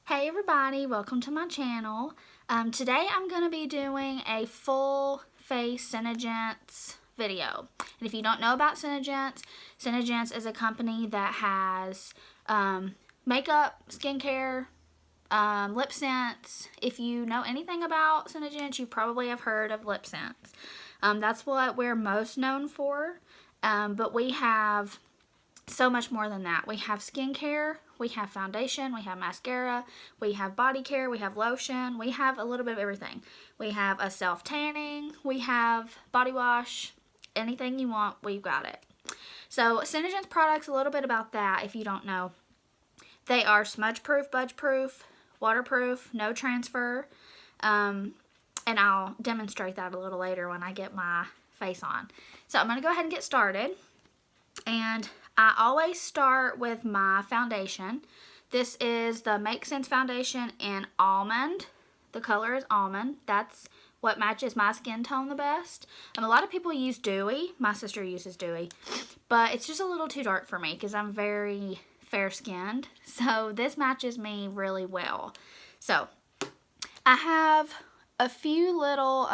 Hey everybody, welcome to my channel. Today I'm going to be doing a full face SeneGence video. And if you don't know about SeneGence, SeneGence is a company that has makeup, skincare, lip scents. If you know anything about SeneGence, you probably have heard of lip scents. That's what we're most known for, but we have so much more than that. We have skincare, we have foundation, we have mascara, we have body care, we have lotion, we have a little bit of everything. We have a self-tanning, we have body wash, anything you want, we've got it. So SeneGence products, a little bit about that if you don't know. They are smudge proof, budge proof, waterproof, no transfer, and I'll demonstrate that a little later when I get my face on. So I'm going to go ahead and get started. And I always start with my foundation. This is the Make Sense foundation in Almond. The color is Almond. That's what matches my skin tone the best. A lot of people use Dewy. My sister uses Dewy. But it's just a little too dark for me because I'm very fair-skinned. So this matches me really well. So I have a few little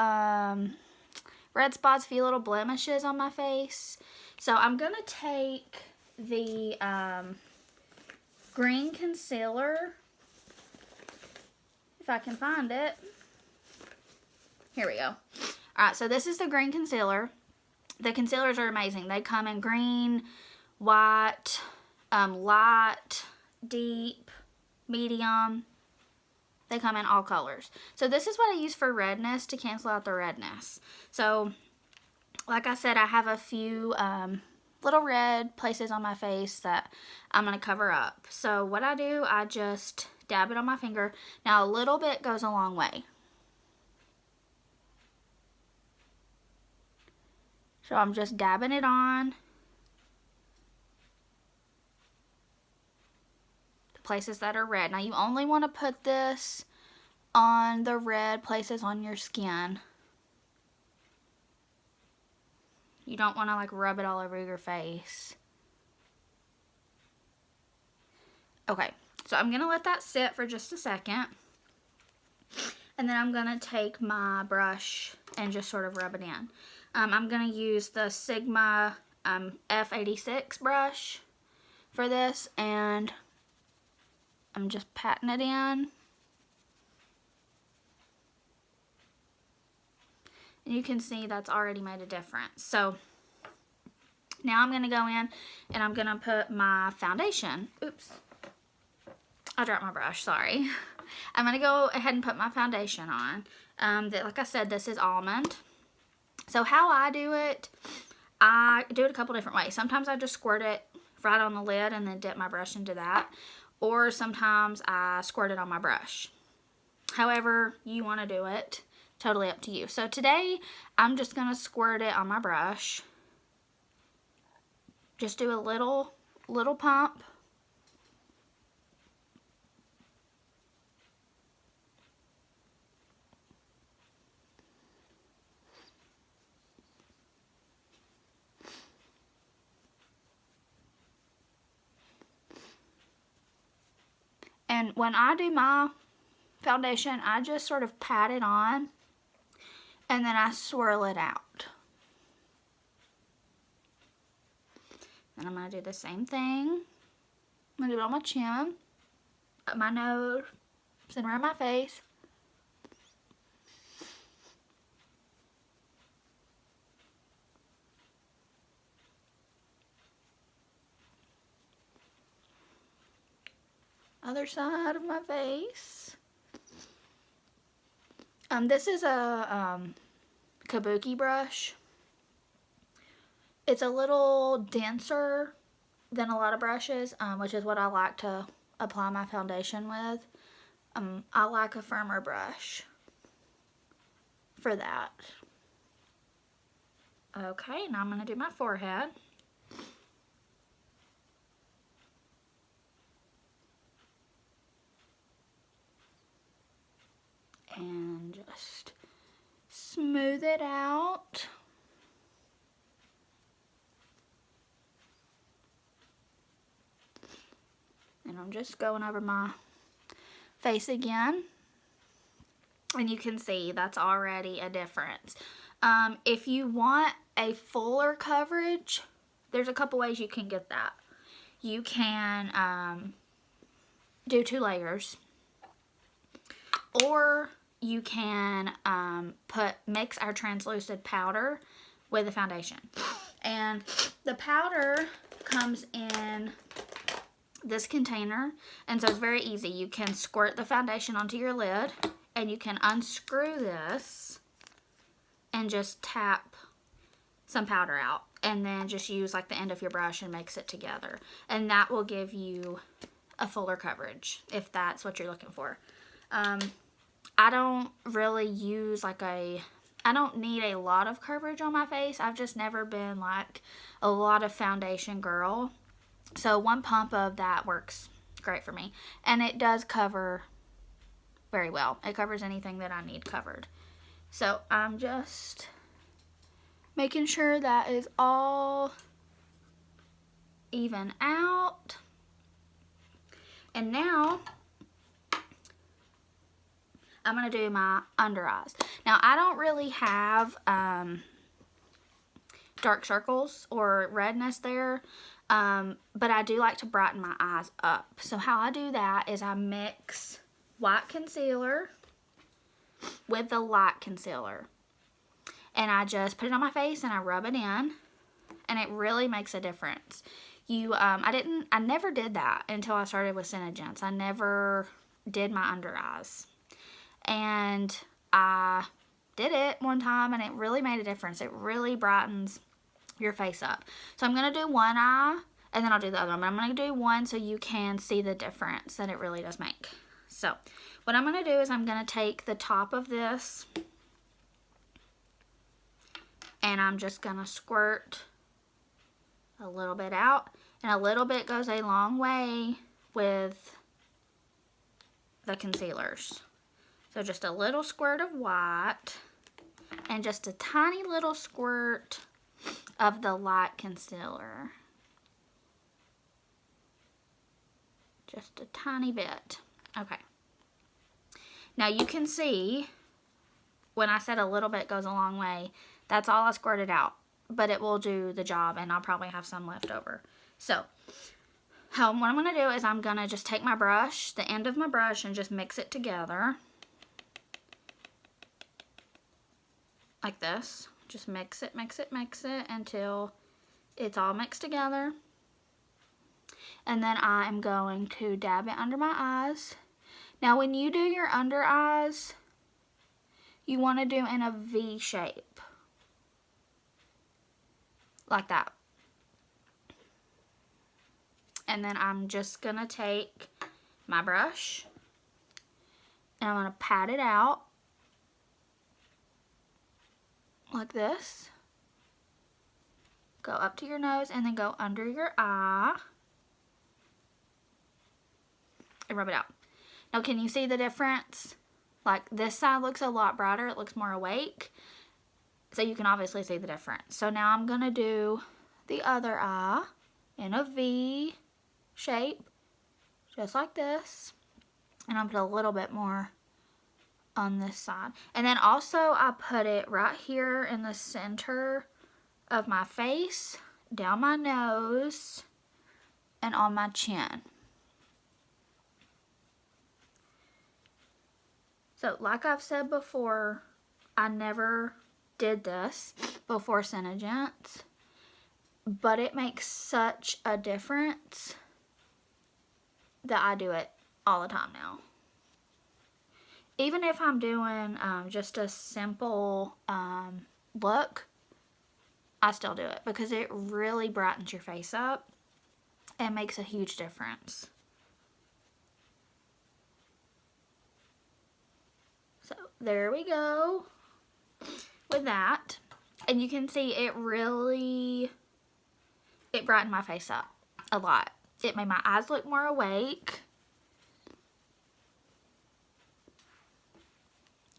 red spots, a few little blemishes on my face. So I'm going to take the green concealer, if I can find it. Here we go. Alright, so this is the green concealer. The concealers are amazing. They come in green, white, light, deep, medium. They come in all colors. So this is what I use for redness to cancel out the redness. So like I said, I have a few little red places on my face that I'm going to cover up. So what I do, I just dab it on my finger. Now a little bit goes a long way. So I'm just dabbing it on the places that are red. Now you only want to put this on the red places on your skin. You don't want to like rub it all over your face. Okay, so I'm going to let that sit for just a second. And then I'm going to take my brush and just sort of rub it in. I'm going to use the Sigma F86 brush for this. And I'm just patting it in. And you can see that's already made a difference. So now I'm going to go in and I'm going to put my foundation. Oops. I dropped my brush, sorry. I'm going to go ahead and put my foundation on. Like I said, this is Almond. So how I do it a couple different ways. Sometimes I just squirt it right on the lid and then dip my brush into that. Or sometimes I squirt it on my brush. However you want to do it. Totally up to you. So today, I'm just going to squirt it on my brush. Just do a little pump. And when I do my foundation, I just sort of pat it on. And then I swirl it out. And I'm going to do the same thing. I'm going to do it on my chin, up my nose, center around my face. Other side of my face. This is a kabuki brush. It's a little denser than a lot of brushes, which is what I like to apply my foundation with. I like a firmer brush for that. Okay, now I'm going to do my forehead. And just smooth it out. And I'm just going over my face again. And you can see that's already a difference. If you want a fuller coverage, there's a couple ways you can get that. You can do 2 layers, or you can mix our translucent powder with the foundation. And the powder comes in this container, and so it's very easy. You can squirt the foundation onto your lid, and you can unscrew this and just tap some powder out, and then just use like the end of your brush and mix it together, and that will give you a fuller coverage if that's what you're looking for. I don't really use I don't need a lot of coverage on my face. I've just never been like a lot of foundation girl, so 1 pump of that works great for me, and it does cover very well. It covers anything that I need covered. So I'm just making sure that is all even out. And now I'm going to do my under eyes. Now I don't really have dark circles or redness there, but I do like to brighten my eyes up. So how I do that is I mix white concealer with the light concealer, and I just put it on my face and I rub it in, and it really makes a difference. I never did that until I started with SeneGence. I never did my under eyes, and I did it one time and it really made a difference. It really brightens your face up. So I'm going to do one eye and then I'll do the other one, but I'm going to do one so you can see the difference that it really does make. So what I'm going to do is I'm going to take the top of this and I'm just going to squirt a little bit out, and a little bit goes a long way with the concealers. So just a little squirt of white and just a tiny little squirt of the light concealer. Just a tiny bit. Okay. Now you can see when I said a little bit goes a long way, that's all I squirted out, but it will do the job, and I'll probably have some left over. So what I'm going to do is I'm going to just take my brush, the end of my brush, and just mix it together like this. Just mix it, mix it, mix it until it's all mixed together. And then I am going to dab it under my eyes. Now when you do your under eyes, you want to do in a V shape. Like that. And then I'm just going to take my brush and I'm going to pat it out like this. Go up to your nose and then go under your eye and rub it out. Now can you see the difference? Like this side looks a lot brighter, it looks more awake. So you can obviously see the difference. So now I'm going to do the other eye in a V shape, just like this. And I'll put a little bit more on this side. And then also I put it right here in the center of my face, down my nose, and on my chin. So like I've said before, I never did this before SeneGence, but it makes such a difference that I do it all the time now. Even if I'm doing just a simple look, I still do it because it really brightens your face up and makes a huge difference. So there we go with that. And you can see it brightened my face up a lot. It made my eyes look more awake.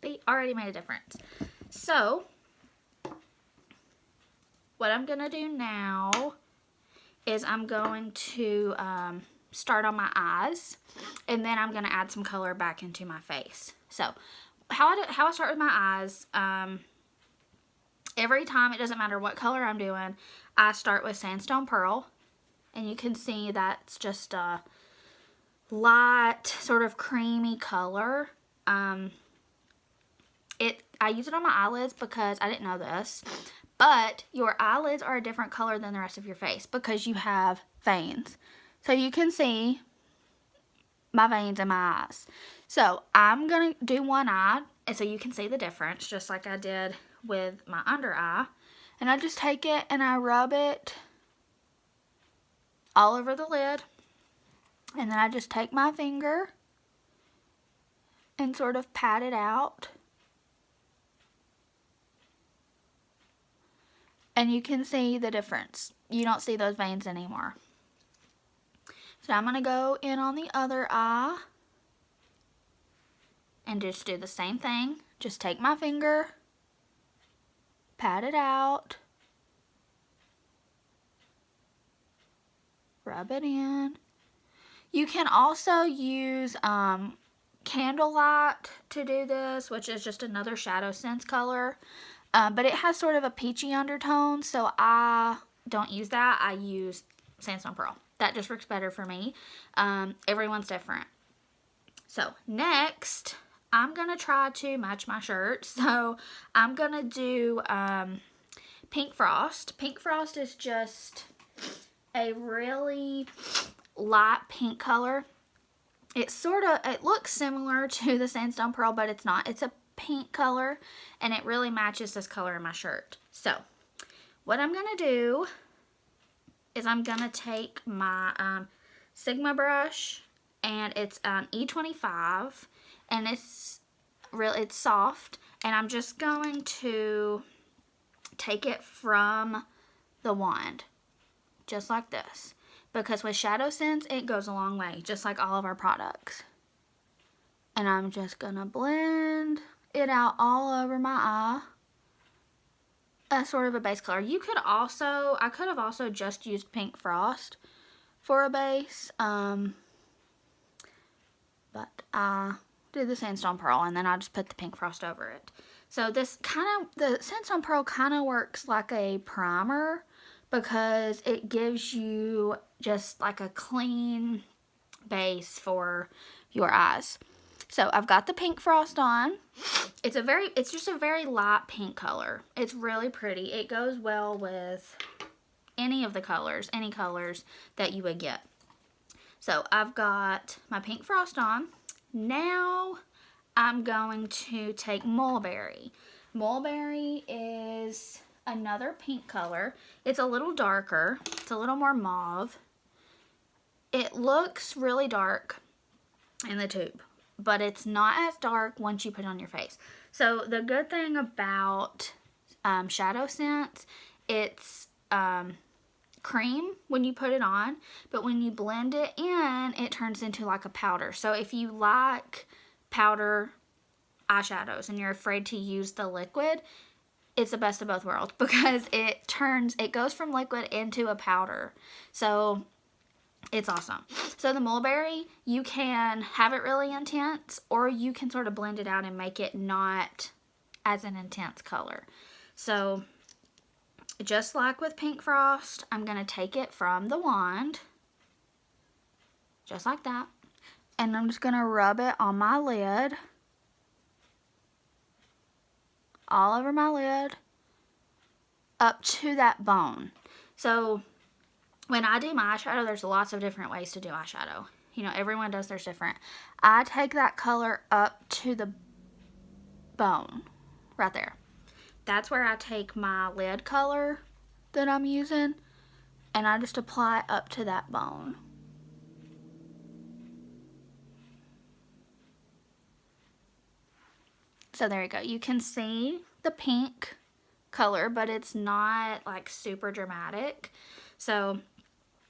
It already made a difference. So what I'm going to do now is I'm going to start on my eyes, and then I'm going to add some color back into my face. So how I start with my eyes, every time, it doesn't matter what color I'm doing, I start with Sandstone Pearl, and you can see that's just a light, sort of creamy color. I use it on my eyelids because I didn't know this, but your eyelids are a different color than the rest of your face because you have veins. So you can see my veins in my eyes. So I'm going to do one eye, and so you can see the difference, just like I did with my under eye. And I just take it and I rub it all over the lid. And then I just take my finger and sort of pat it out. And you can see the difference. You don't see those veins anymore. So I'm going to go in on the other eye and just do the same thing. Just take my finger, pat it out, rub it in. You can also use Candlelight to do this, which is just another SeneGence color. But it has sort of a peachy undertone, so I don't use that. I use Sandstone Pearl. That just works better for me. Everyone's different. So next, I'm going to try to match my shirt. So I'm going to do Pink Frost. Pink Frost is just a really light pink color. It looks similar to the Sandstone Pearl, but it's not. It's a pink color, and it really matches this color in my shirt. So what I'm going to do is I'm going to take my Sigma brush, and it's an E25, and it's soft, and I'm just going to take it from the wand, just like this, because with SeneGence, it goes a long way, just like all of our products. And I'm just going to blend it out all over my eye as sort of a base color. I could have also just used Pink Frost for a base, but I did the Sandstone Pearl, and then I just put the Pink Frost over it. So the Sandstone Pearl kind of works like a primer because it gives you just like a clean base for your eyes. So I've got the Pink Frost on. It's just a very light pink color. It's really pretty. It goes well with any colors that you would get. So I've got my Pink Frost on. Now I'm going to take Mulberry. Mulberry is another pink color. It's a little darker. It's a little more mauve. It looks really dark in the tube, but it's not as dark once you put it on your face. So the good thing about SeneGence, it's cream when you put it on, but when you blend it in, it turns into like a powder. So if you like powder eyeshadows and you're afraid to use the liquid, it's the best of both worlds because it goes from liquid into a powder. So it's awesome. So the Mulberry, you can have it really intense, or you can sort of blend it out and make it not as an intense color. So just like with Pink Frost, I'm going to take it from the wand, just like that, and I'm just going to rub it on my lid, all over my lid, up to that bone. So when I do my eyeshadow, there's lots of different ways to do eyeshadow. You know, everyone does theirs different. I take that color up to the bone, right there. That's where I take my lid color that I'm using, and I just apply up to that bone. So there you go. You can see the pink color, but it's not like super dramatic. So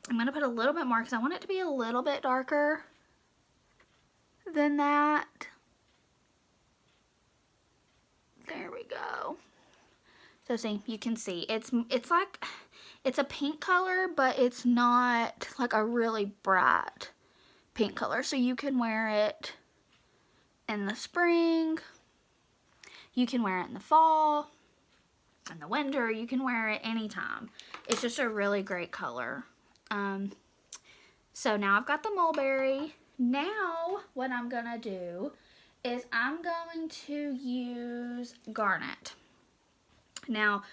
I'm going to put a little bit more because I want it to be a little bit darker than that. There we go. So see, you can see it's like, It's a pink color, but it's not like a really bright pink color. So you can wear it in the spring, you can wear it in the fall, in the winter, you can wear it anytime. It's just a really great color. So now I've got the mulberry. Now what I'm gonna do is I'm going to use garnet. Now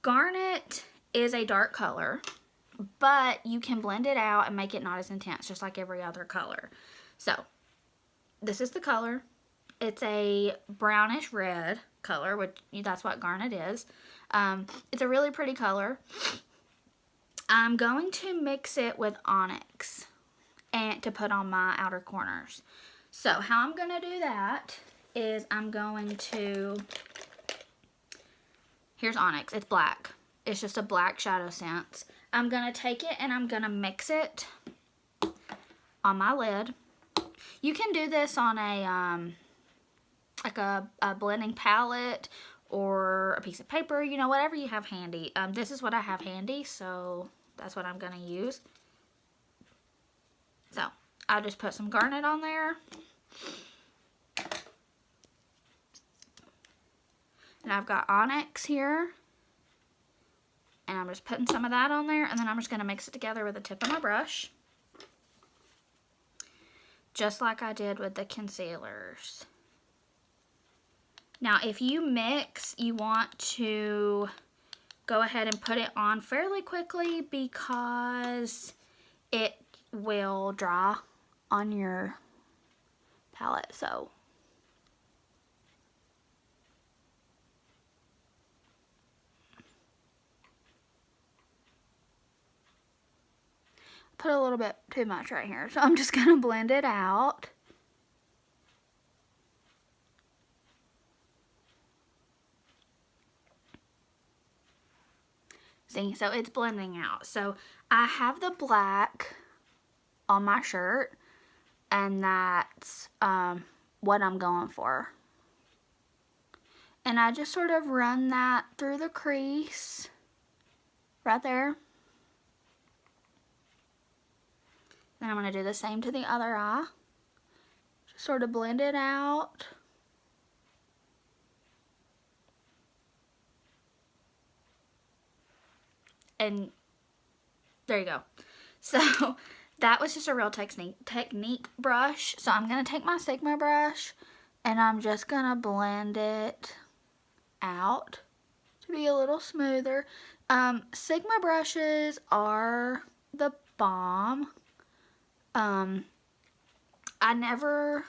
garnet is a dark color, but you can blend it out and make it not as intense, just like every other color. So this is the color. It's a brownish red color, which that's what garnet is. It's a really pretty color. I'm going to mix it with onyx and to put on my outer corners. So how I'm going to do that is I'm going to, here's onyx. It's black. It's just a black shadow scent. I'm going to take it and I'm going to mix it on my lid. You can do this on a like a blending palette or a piece of paper, you know, whatever you have handy. This is what I have handy, so that's what I'm going to use. So I just put some garnet on there. And I've got onyx here. And I'm just putting some of that on there, and then I'm just going to mix it together with the tip of my brush. Just like I did with the concealers. Now, if you mix, you want to go ahead and put it on fairly quickly because it will dry on your palette. So put a little bit too much right here, so I'm just gonna blend it out. See, so it's blending out. So I have the black on my shirt, and that's what I'm going for. And I just sort of run that through the crease right there. Then I'm going to do the same to the other eye. Just sort of blend it out. And there you go. So that was just a real technique brush. So I'm going to take my Sigma brush and I'm just going to blend it out to be a little smoother. Sigma brushes are the bomb. I never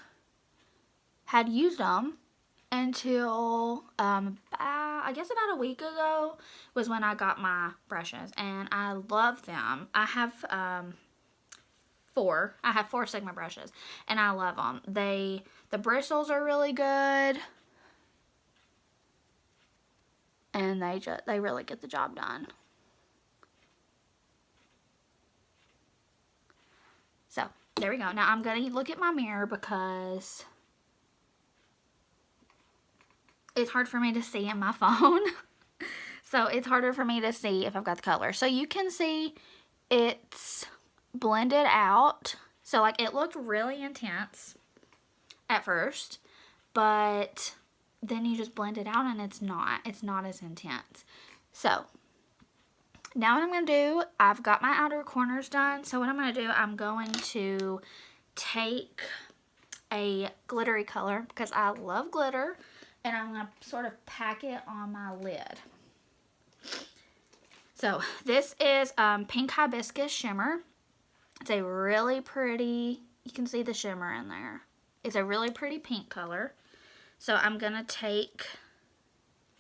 had used them until I guess about a week ago was when I got my brushes, and I love them. I have four Sigma brushes, and I love them. The bristles are really good, and they really get the job done. So there we go. Now I'm gonna look at my mirror because it's hard for me to see in my phone. So it's harder for me to see if I've got the color. So you can see it's blended out. So like it looked really intense at first, but then you just blend it out and it's not as intense. So now what I'm going to do, I've got my outer corners done. So what I'm going to do, I'm going to take a glittery color because I love glitter, and I'm going to sort of pack it on my lid. So this is Pink Hibiscus Shimmer. It's a really pretty, you can see the shimmer in there. It's a really pretty pink color. So I'm going to take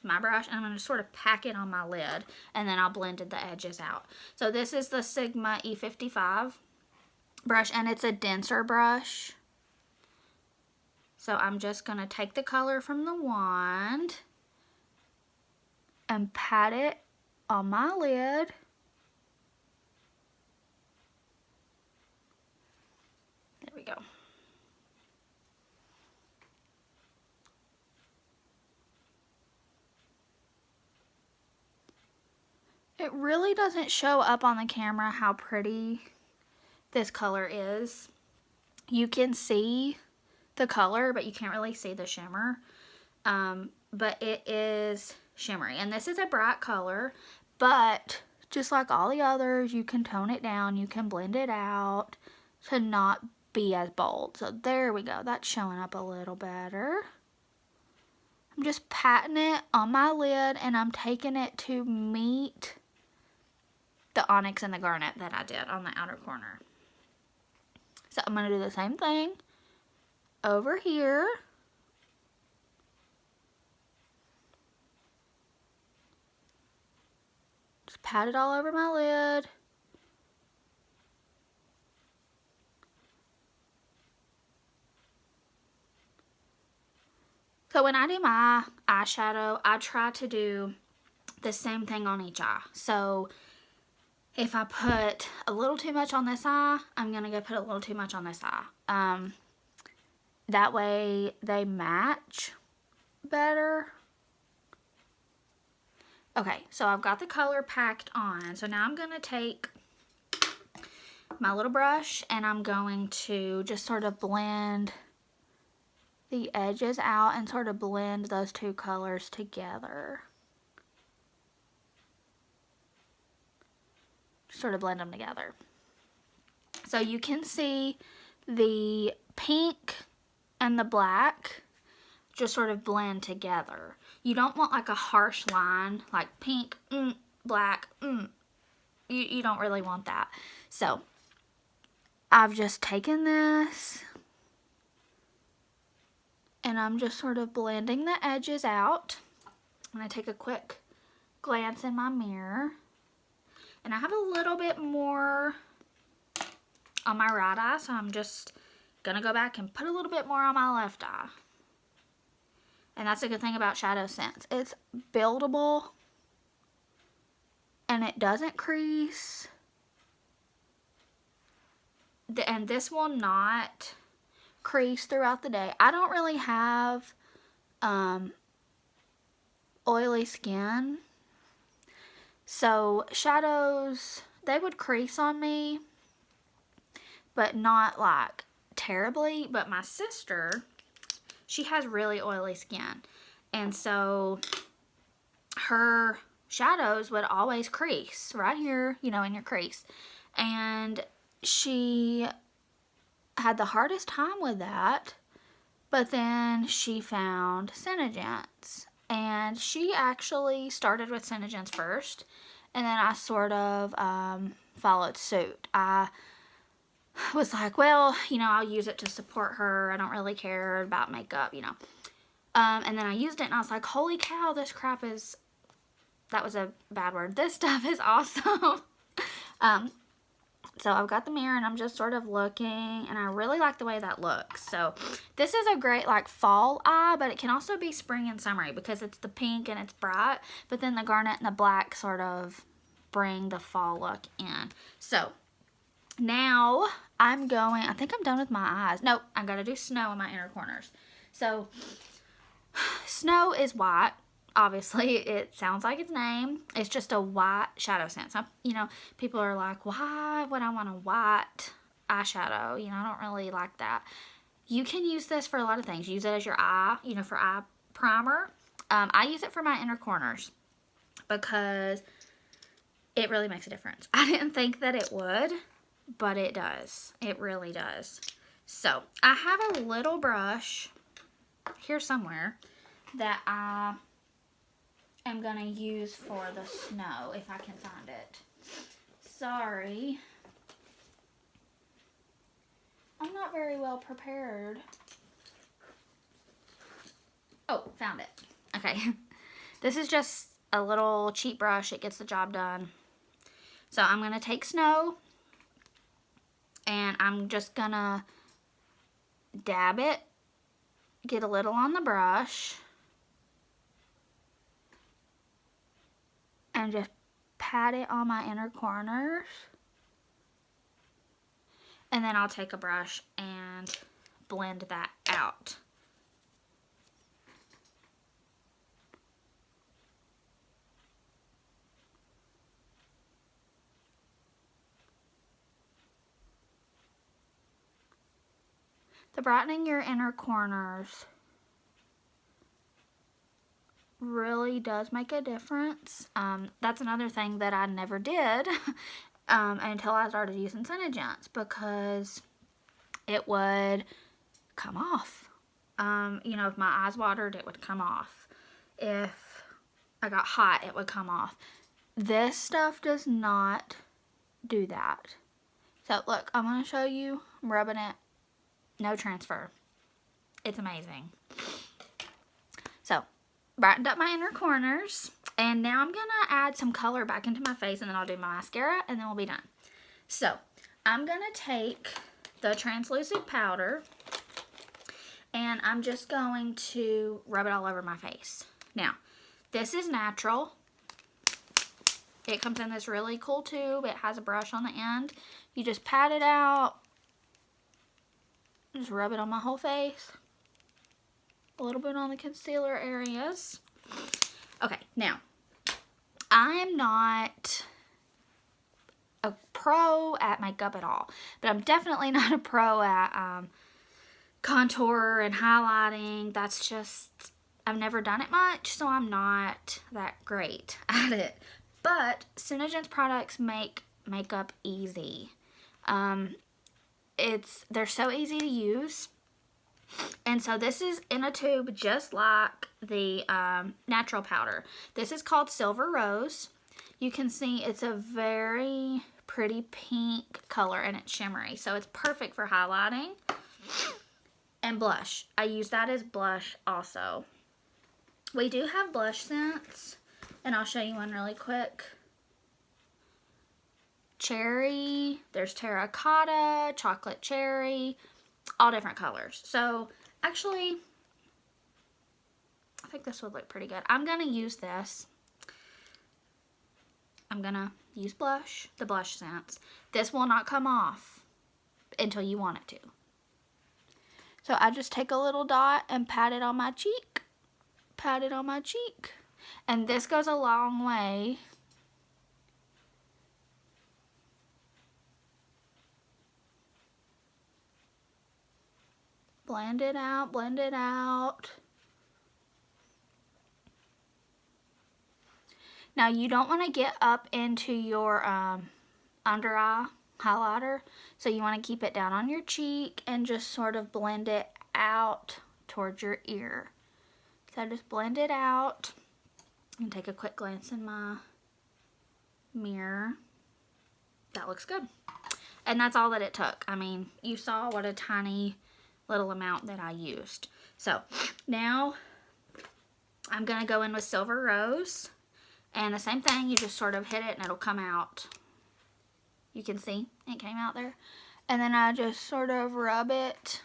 my brush and I'm going to sort of pack it on my lid, and then I'll blend the edges out. So this is the Sigma E55 brush, and it's a denser brush. So I'm just going to take the color from the wand and pat it on my lid. There we go. It really doesn't show up on the camera how pretty this color is. You can see the color, but you can't really see the shimmer. But it is shimmery. And this is a bright color, but just like all the others, you can tone it down. You can blend it out to not be as bold. So there we go. That's showing up a little better. I'm just patting it on my lid, and I'm taking it to meet the onyx and the garnet that I did on the outer corner. So I'm going to do the same thing over here. Just pat it all over my lid. So when I do my eyeshadow, I try to do the same thing on each eye. So if I put a little too much on this eye, I'm going to go put a little too much on this eye. That way they match better. Okay, so I've got the color packed on. So now I'm going to take my little brush and I'm going to just sort of blend the edges out and sort of blend those two colors together. Sort of blend them together. So you can see the pink and the black just sort of blend together. You don't want like a harsh line, like pink, black, You don't really want that. So I've just taken this and I'm just sort of blending the edges out. I'm going to take a quick glance in my mirror. And I have a little bit more on my right eye, so I'm just going to go back and put a little bit more on my left eye. And that's a good thing about SeneGence. It's buildable and it doesn't crease. And this will not crease throughout the day. I don't really have oily skin. So shadows, they would crease on me, but not like terribly. But my sister, she has really oily skin. And so her shadows would always crease right here, you know, in your crease. And she had the hardest time with that. But then she found SeneGence. And she actually started with SeneGence first. And then I sort of followed suit. I was like, well, you know, I'll use it to support her. I don't really care about makeup, you know. And then I used it and I was like, holy cow, this crap is, that was a bad word. This stuff is awesome. So I've got the mirror and I'm just sort of looking and I really like the way that looks. So this is a great like fall eye, but it can also be spring and summery because it's the pink and it's bright, but then the garnet and the black sort of bring the fall look in. So now I'm going, I think I'm done with my eyes. Nope, I gotta do snow in my inner corners. So snow is white. Obviously, it sounds like its name. It's just a white shadow scent. So, you know, people are like, why would I want a white eyeshadow? You know, I don't really like that. You can use this for a lot of things. Use it as your eye, you know, for eye primer. I use it for my inner corners because it really makes a difference. I didn't think that it would, but it does. It really does. So, I have a little brush here somewhere that I'm gonna use for the snow if I can find it. Sorry. I'm not very well prepared. Oh, found it. Okay. This is just a little cheap brush. It gets the job done. So I'm gonna take snow and I'm just gonna dab it, get a little on the brush, and just pat it on my inner corners. And then I'll take a brush and blend that out. the brightening your inner corners really does make a difference. That's another thing that I never did until I started using SeneGence, because it would come off. You know, if my eyes watered, it would come off. If I got hot, it would come off. This stuff does not do that. So look, I'm going to show you. I'm rubbing it. No transfer. It's amazing. So, brightened up my inner corners. And now I'm going to add some color back into my face, and then I'll do my mascara, and then we'll be done. So, I'm going to take the translucent powder, and I'm just going to rub it all over my face. Now, this is natural. It comes in this really cool tube. It has a brush on the end. You just pat it out. Just rub it on my whole face. A little bit on the concealer areas. Okay, now, I'm not a pro at makeup at all, but I'm definitely not a pro at contour and highlighting. That's just, I've never done it much, so I'm not that great at it. But SeneGence products make makeup easy. They're so easy to use. And so this is in a tube just like the natural powder. This is called Silver Rose. You can see it's a very pretty pink color, and it's shimmery. So it's perfect for highlighting. And blush. I use that as blush also. We do have blush scents, and I'll show you one really quick. Cherry, there's terracotta, chocolate cherry, all different colors. So actually, I think this would look pretty good. I'm going to use this. I'm going to use blush, the blush scents. This will not come off until you want it to. So I just take a little dot and pat it on my cheek. Pat it on my cheek. And this goes a long way. Blend it out, blend it out. Now you don't want to get up into your under eye highlighter, so you want to keep it down on your cheek and just sort of blend it out towards your ear. So just blend it out and take a quick glance in my mirror. That looks good. And that's all that it took. I mean, you saw what a tiny little amount that I used. So now I'm going to go in with Silver Rose. And the same thing, you just sort of hit it and it'll come out. You can see it came out there. And then I just sort of rub it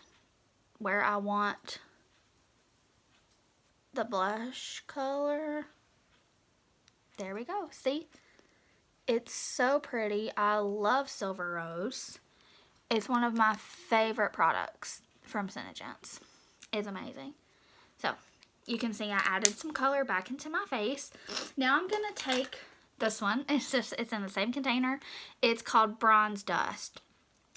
where I want the blush color. There we go. See? It's so pretty. I love Silver Rose. It's one of my favorite products from SeneGence. It's amazing. So, you can see I added some color back into my face. Now I'm going to take this one. It's in the same container. It's called Bronze Dust.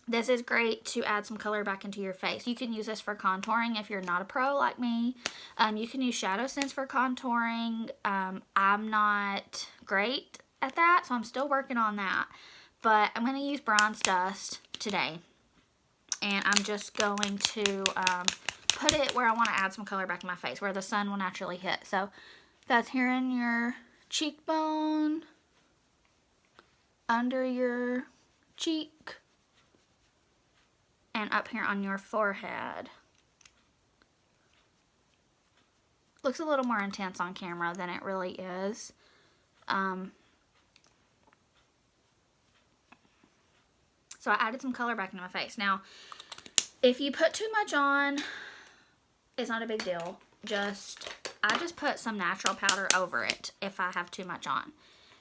This is great to add some color back into your face. You can use this for contouring if you're not a pro like me. You can use Shadow Sense for contouring. I'm not great at that, so I'm still working on that. But I'm going to use Bronze Dust today. And I'm just going to put it where I want to add some color back in my face, where the sun will naturally hit. So that's here in your cheekbone, under your cheek, and up here on your forehead. Looks a little more intense on camera than it really is. So I added some color back into my face. Now, if you put too much on, it's not a big deal. I just put some natural powder over it if I have too much on.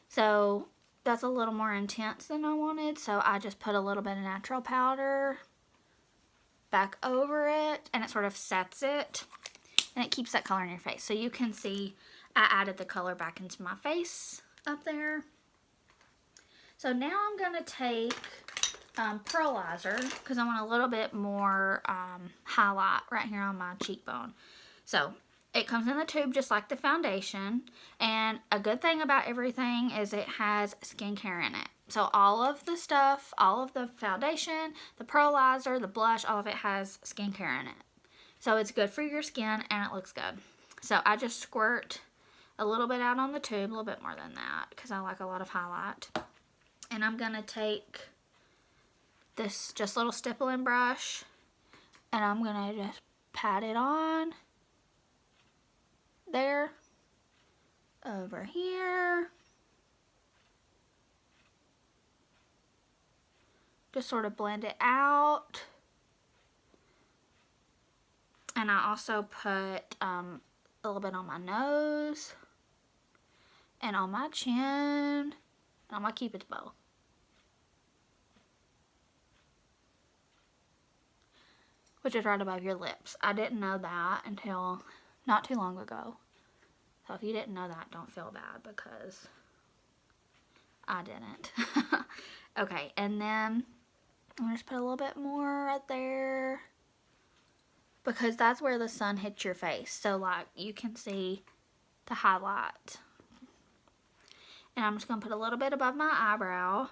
So that's a little more intense than I wanted. So I just put a little bit of natural powder back over it, and it sort of sets it, and it keeps that color in your face. So you can see I added the color back into my face up there. So now I'm going to take pearlizer because I want a little bit more highlight right here on my cheekbone. So it comes in the tube just like the foundation, and a good thing about everything is it has skincare in it. So all of the stuff, all of the foundation, the pearlizer, the blush, all of it has skincare in it. So it's good for your skin and it looks good. So I just squirt a little bit out on the tube, a little bit more than that because I like a lot of highlight. And I'm going to take this just little stippling brush and I'm going to just pat it on there, over here. Just sort of blend it out. And I also put a little bit on my nose and on my chin and on my Cupid's bow. Which is right above your lips. I didn't know that until not too long ago. So if you didn't know that, don't feel bad because I didn't. Okay, and then I'm going to just put a little bit more right there because that's where the sun hits your face. So like you can see the highlight. And I'm just going to put a little bit above my eyebrow.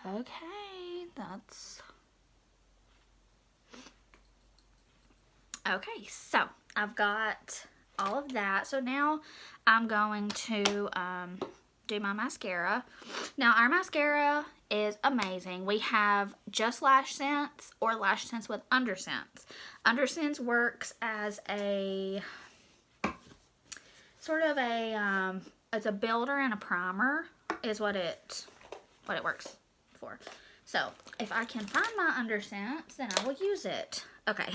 Okay, that's... Okay, so I've got all of that. So now I'm going to do my mascara. Now our mascara is amazing. We have just Lash Sense or Lash Sense with Undersense. Undersense works as a sort of a it's a builder and a primer is what it works for. So if I can find my Undersense, then I will use it. Okay,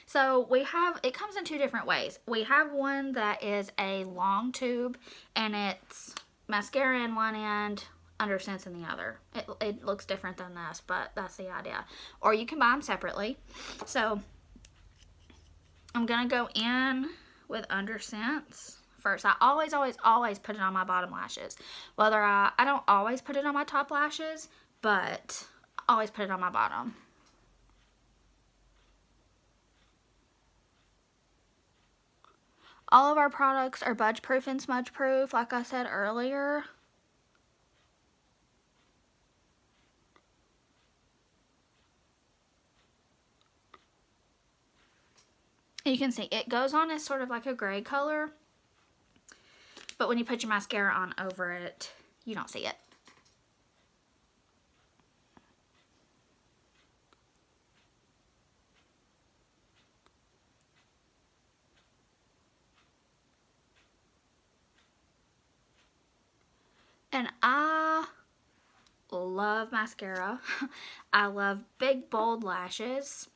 so we have, it comes in two different ways. We have one that is a long tube and it's mascara in one end, Undersense in the other. It looks different than this, but that's the idea. Or you can buy them separately. So I'm going to go in with Undersense first. I always put it on my bottom lashes. Whether I don't always put it on my top lashes, but I always put it on my bottom. All of our products are budge proof and smudge proof, like I said earlier. You can see it goes on as sort of like a gray color, but when you put your mascara on over it, you don't see it. And I love mascara. I love big, bold lashes.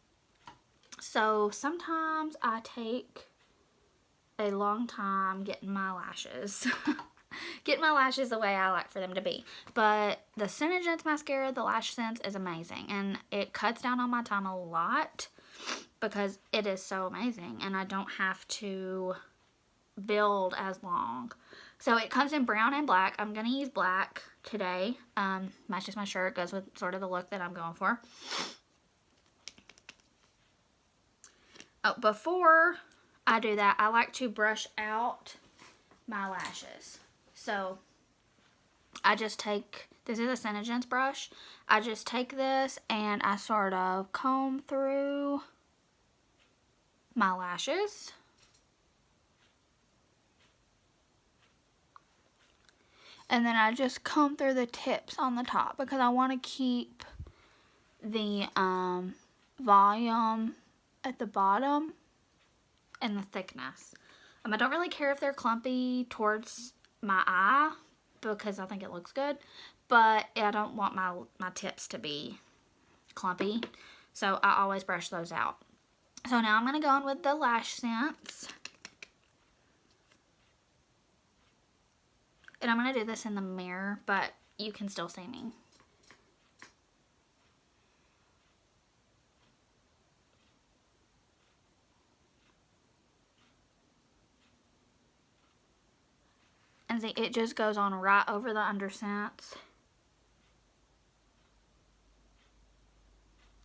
So sometimes I take a long time getting my lashes. Getting my lashes the way I like for them to be. But the SeneGence mascara, the Lash Sense, is amazing. And it cuts down on my time a lot because it is so amazing. And I don't have to build as long. So it comes in brown and black. I'm going to use black today. Matches my shirt. Goes with sort of the look that I'm going for. Oh, before I do that, I like to brush out my lashes. So I just take, this is a SeneGence brush. I just take this and I sort of comb through my lashes. And then I just comb through the tips on the top because I want to keep the volume at the bottom and the thickness. I don't really care if they're clumpy towards my eye because I think it looks good, but I don't want my tips to be clumpy, so I always brush those out. So now I'm going to go in with the Lash Sense. And I'm going to do this in the mirror, but you can still see me. And see, it just goes on right over the undercents.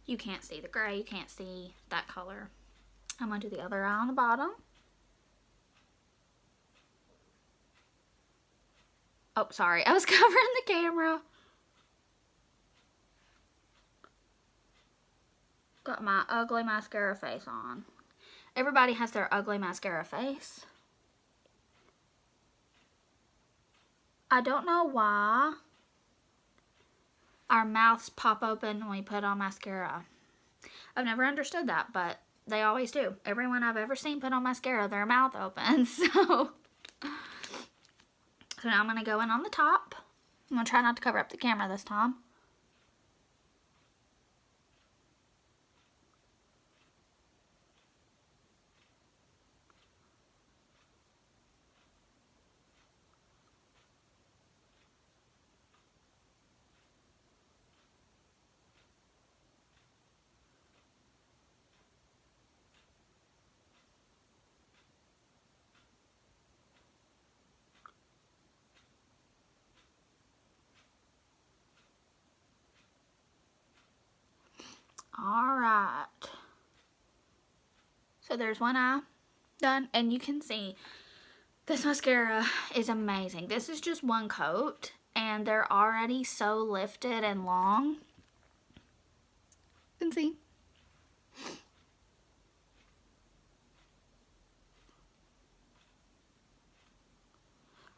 You can't see the gray, you can't see that color. I'm going to do the other eye on the bottom. Oh, sorry, I was covering the camera. Got my ugly mascara face on. Everybody has their ugly mascara face. I don't know why our mouths pop open when we put on mascara. I've never understood that, but they always do. Everyone I've ever seen put on mascara, their mouth opens. So now I'm going to go in on the top. I'm going to try not to cover up the camera this time. Alright. So there's one eye done, and you can see this mascara is amazing. This is just one coat, and they're already so lifted and long. You can see.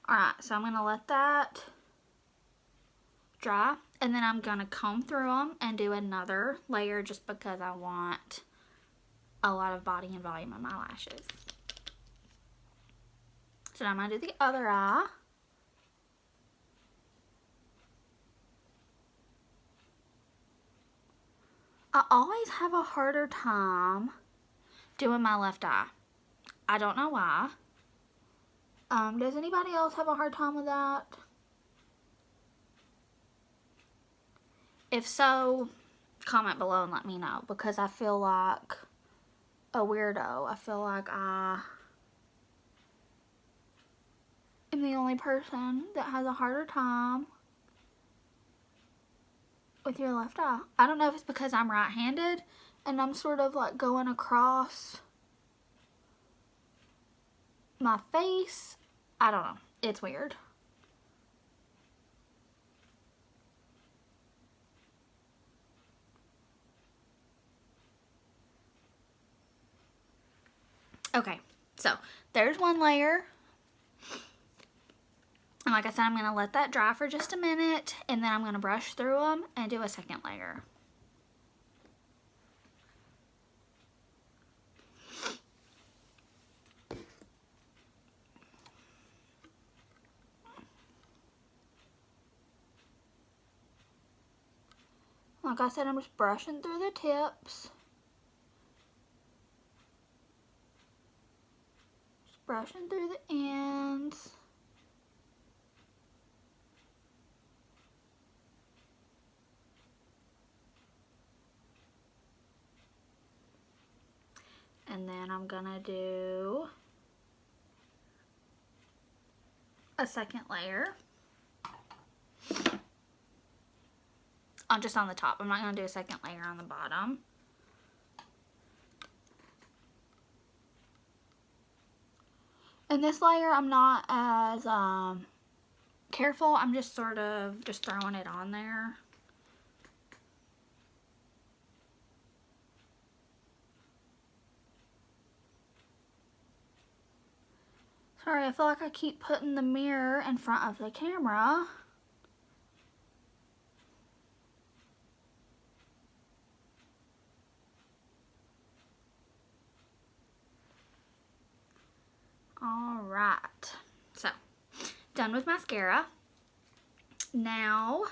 Alright, so I'm going to let that dry, and then I'm going to comb through them and do another layer just because I want a lot of body and volume on my lashes. So now I'm going to do the other eye. I always have a harder time doing my left eye. I don't know why. Does anybody else have a hard time with that? If so, comment below and let me know, because I feel like a weirdo. I feel like I am the only person that has a harder time with your left eye. I don't know if it's because I'm right-handed and I'm sort of like going across my face. I don't know. It's weird. Okay, so there's one layer. And like I said, I'm going to let that dry for just a minute, and then I'm going to brush through them and do a second layer. Like I said, I'm just brushing through the tips. Just brushing through the ends. And then I'm gonna do a second layer. Just on the top. I'm not going to do a second layer on the bottom. And this layer, I'm not as careful. I'm just sort of just throwing it on there. Sorry, I feel like I keep putting the mirror in front of the camera. Alright, so done with mascara. Now,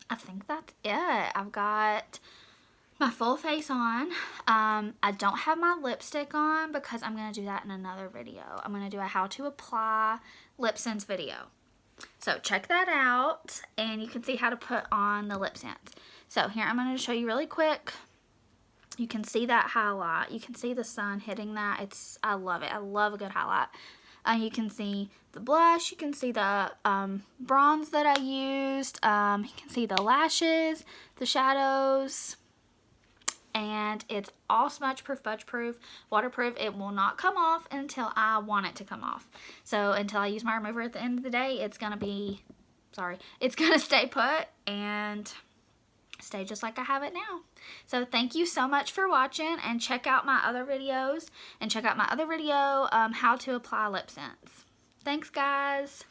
I think that's it. I've got my full face on. I don't have my lipstick on because I'm going to do that in another video. I'm going to do a how to apply lip sense video. So check that out and you can see how to put on the lip sense. So here I'm going to show you really quick You can see that highlight. You can see the sun hitting that. I love it. I love a good highlight. You can see the blush. You can see the bronze that I used. You can see the lashes, the shadows. And it's all smudge proof, budge proof, waterproof. It will not come off until I want it to come off. So until I use my remover at the end of the day, it's going to stay put and stay just like I have it now. So thank you so much for watching, and check out my other videos, and check out my other video, how to apply lip scents. Thanks, guys.